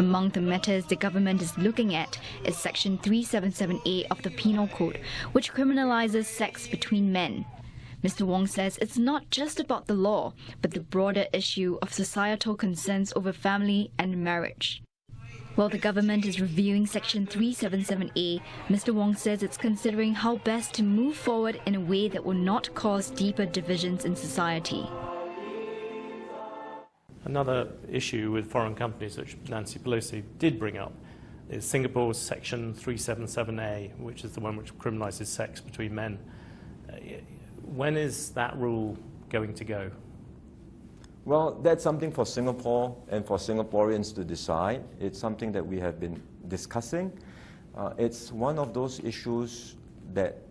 Among the matters the government is looking at is Section 377A of the Penal Code, which criminalises sex between men. Mr. Wong says it's not just about the law, but the broader issue of societal concerns over family and marriage. While the government is reviewing Section 377A, Mr. Wong says it's considering how best to move forward in a way that will not cause deeper divisions in society. Another issue with foreign companies, which Nancy Pelosi did bring up, is Singapore's Section 377A, which is the one which criminalises sex between men. When is that rule going to go? Well, that's something for Singapore and for Singaporeans to decide. It's something that we have been discussing. It's one of those issues that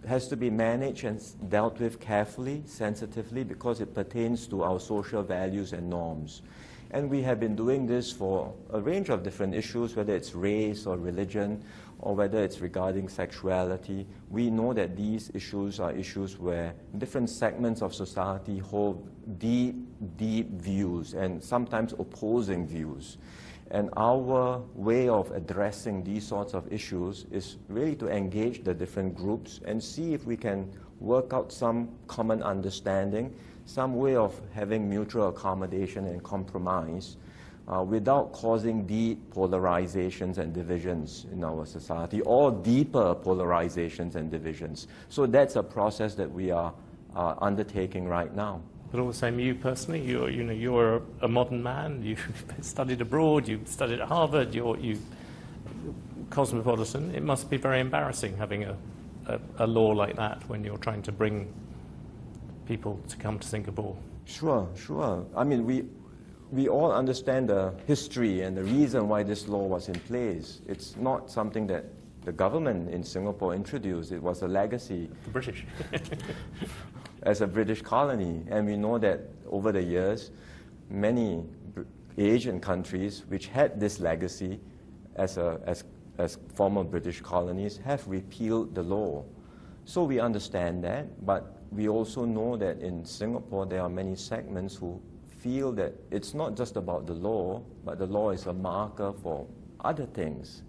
has to be managed and dealt with carefully, sensitively, because it pertains to our social values and norms. And we have been doing this for a range of different issues, whether it's race or religion, or whether it's regarding sexuality. We know that these issues are issues where different segments of society hold deep, deep views and sometimes opposing views. And our way of addressing these sorts of issues is really to engage the different groups and see if we can work out some common understanding, some way of having mutual accommodation and compromise without causing deep polarisations and divisions in our society, or deeper polarisations and divisions. So that's a process that we are undertaking right now. But all the same, you personally, you're a modern man. You've studied abroad. You've studied at Harvard. You're cosmopolitan. It must be very embarrassing having a law like that when you're trying to bring people to come to Singapore. Sure. I mean, we all understand the history and the reason why this law was in place. It's not something that the government in Singapore introduced. It was a legacy. The British. As a British colony. And we know that over the years, many Asian countries which had this legacy as former British colonies have repealed the law. So we understand that, but we also know that in Singapore there are many segments who feel that it's not just about the law, but the law is a marker for other things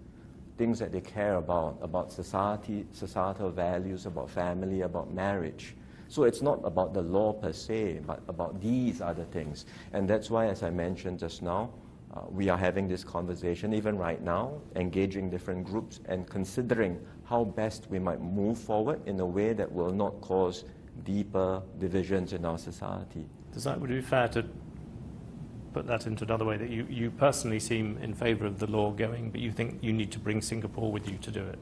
that they care about society, societal values, about family, about marriage. So it's not about the law per se, but about these other things. And that's why, as I mentioned just now, we are having this conversation even right now, engaging different groups and considering how best we might move forward in a way that will not cause deeper divisions in our society. Would it be fair to put that into another way, that you personally seem in favour of the law going, but you think you need to bring Singapore with you to do it?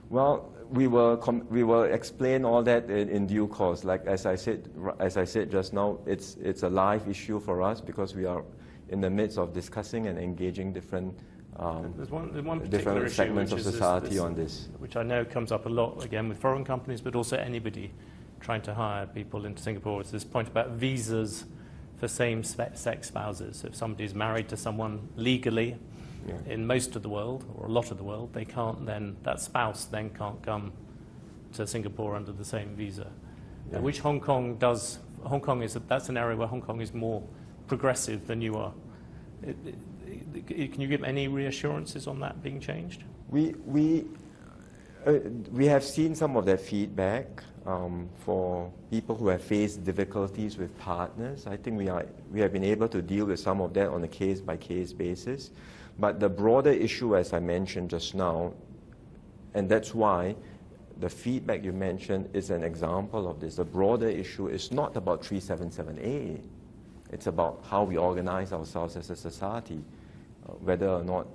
Well, we will explain all that in due course. Like as I said just now, it's a live issue for us because we are in the midst of discussing and engaging different different segments of society on this, which I know comes up a lot again with foreign companies, but also anybody trying to hire people into Singapore. It's this point about visas for same-sex spouses. So if somebody's married to someone legally, in most of the world, or a lot of the world, they can't then, that spouse then can't come to Singapore under the same visa. Which Hong Kong does. That's an area where Hong Kong is more progressive than you are. Can you give any reassurances on that being changed? We have seen some of that feedback for people who have faced difficulties with partners. I think we have been able to deal with some of that on a case-by-case basis. But the broader issue, as I mentioned just now, and that's why the feedback you mentioned is an example of this. The broader issue is not about 377A. It's about how we organize ourselves as a society, whether or not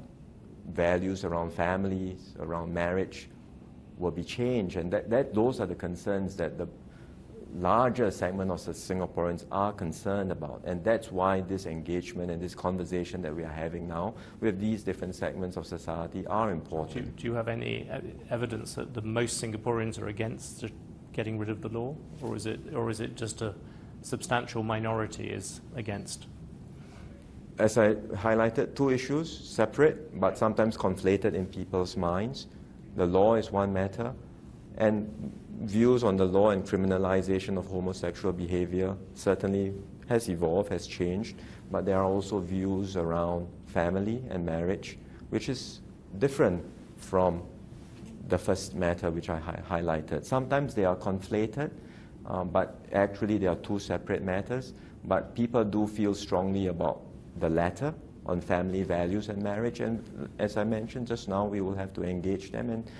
values around families, around marriage will be changed. And those are the concerns that the larger segment of the Singaporeans are concerned about. And that's why this engagement and this conversation that we are having now with these different segments of society are important. Do you have any evidence that the most Singaporeans are against getting rid of the law? Or is it just a substantial minority is against? As I highlighted, two issues, separate but sometimes conflated in people's minds. The law is one matter, and views on the law and criminalisation of homosexual behaviour certainly has evolved, has changed, but there are also views around family and marriage, which is different from the first matter which I highlighted. Sometimes they are conflated, but actually they are two separate matters. But people do feel strongly about the latter, on family values and marriage. And as I mentioned just now, we will have to engage them and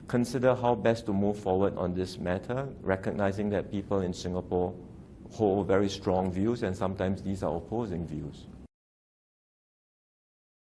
consider how best to move forward on this matter, recognizing that people in Singapore hold very strong views, and sometimes these are opposing views.